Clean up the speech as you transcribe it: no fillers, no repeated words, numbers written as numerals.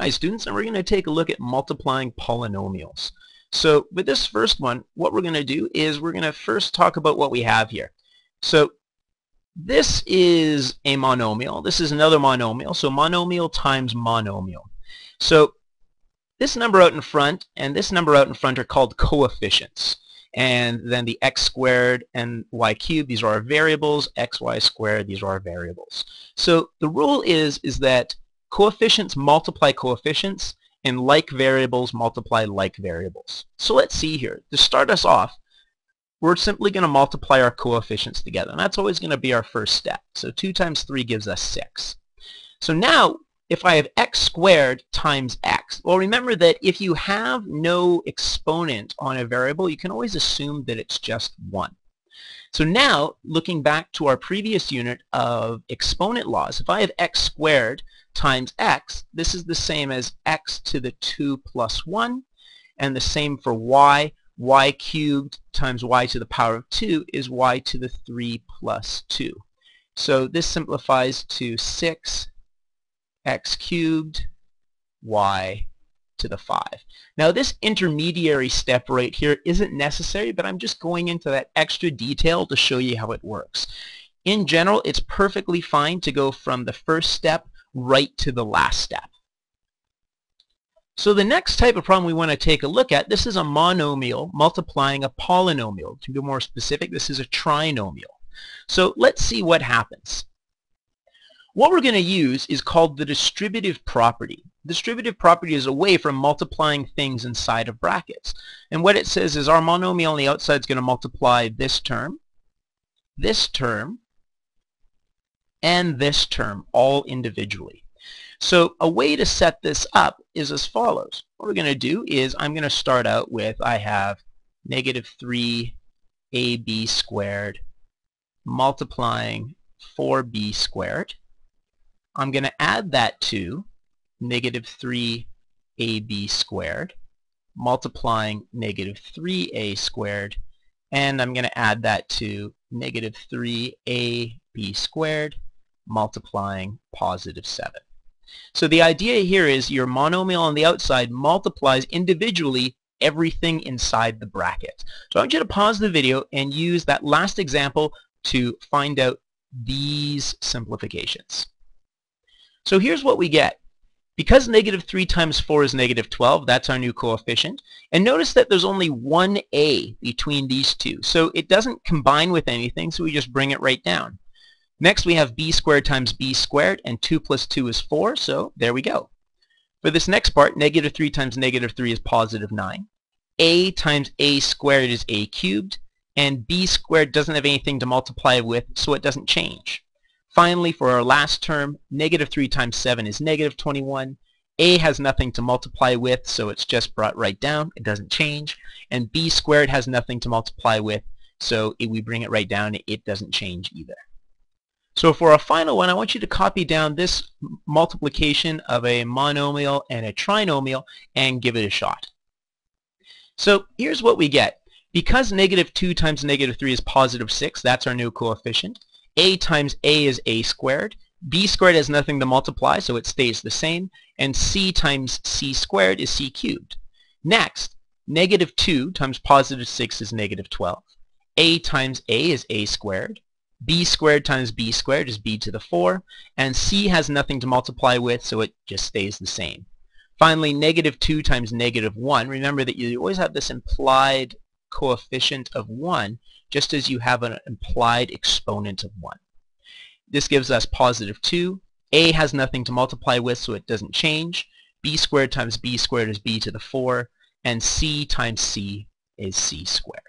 Hi students, and we're going to take a look at multiplying polynomials. So with this first one, what we're going to do is we're going to first talk about what we have here. So this is a monomial. This is another monomial. So monomial times monomial. So this number out in front and this number out in front are called coefficients. And then the x squared and y cubed, these are our variables. X, y squared, these are our variables. So the rule is that coefficients multiply coefficients, and like variables multiply like variables. So let's see here. To start us off, we're simply going to multiply our coefficients together, and that's always going to be our first step. So 2 times 3 gives us 6. So now, if I have x squared times x, well, remember that if you have no exponent on a variable, you can always assume that it's just 1. So now, looking back to our previous unit of exponent laws, if I have x squared times x, this is the same as x to the 2 plus 1, and the same for y. Y cubed times y to the power of 2 is y to the 3 plus 2. So this simplifies to 6 x cubed y to the 5. Now this intermediary step right here isn't necessary, but I'm just going into that extra detail to show you how it works. In general, it's perfectly fine to go from the first step right to the last step. So the next type of problem we want to take a look at, this is a monomial multiplying a polynomial. To be more specific, this is a trinomial. So let's see what happens. What we're going to use is called the distributive property. Distributive property is a way for multiplying things inside of brackets. And what it says is our monomial on the outside is going to multiply this term, and this term, all individually. So a way to set this up is as follows. What we're going to do is I'm going to start out with, I have negative 3ab squared multiplying 4b squared. I'm going to add that to negative 3ab squared multiplying negative 3a squared, and I'm going to add that to negative 3ab squared multiplying positive 7. So the idea here is your monomial on the outside multiplies individually everything inside the bracket. So I want you to pause the video and use that last example to find out these simplifications. So here's what we get. Because negative 3 times 4 is negative 12, that's our new coefficient. And notice that there's only one a between these two. So it doesn't combine with anything, so we just bring it right down. Next we have b squared times b squared, and 2 plus 2 is 4, so there we go. For this next part, negative 3 times negative 3 is positive 9. A times a squared is a cubed, and b squared doesn't have anything to multiply with, so it doesn't change. Finally, for our last term, negative 3 times 7 is negative 21. A has nothing to multiply with, so it's just brought right down. It doesn't change. And b squared has nothing to multiply with, so we bring it right down. It doesn't change either. So for our final one, I want you to copy down this multiplication of a monomial and a trinomial and give it a shot. So here's what we get. Because negative 2 times negative 3 is positive 6, that's our new coefficient. A times a is a squared. B squared has nothing to multiply, so it stays the same. And c times c squared is c cubed. Next, negative 2 times positive 6 is negative 12. A times a is a squared. B squared times b squared is b to the 4. And c has nothing to multiply with, so it just stays the same. Finally, negative 2 times negative 1. Remember that you always have this implied coefficient of 1, just as you have an implied exponent of 1. This gives us positive 2. A has nothing to multiply with, so it doesn't change. B squared times b squared is b to the 4. And c times c is c squared.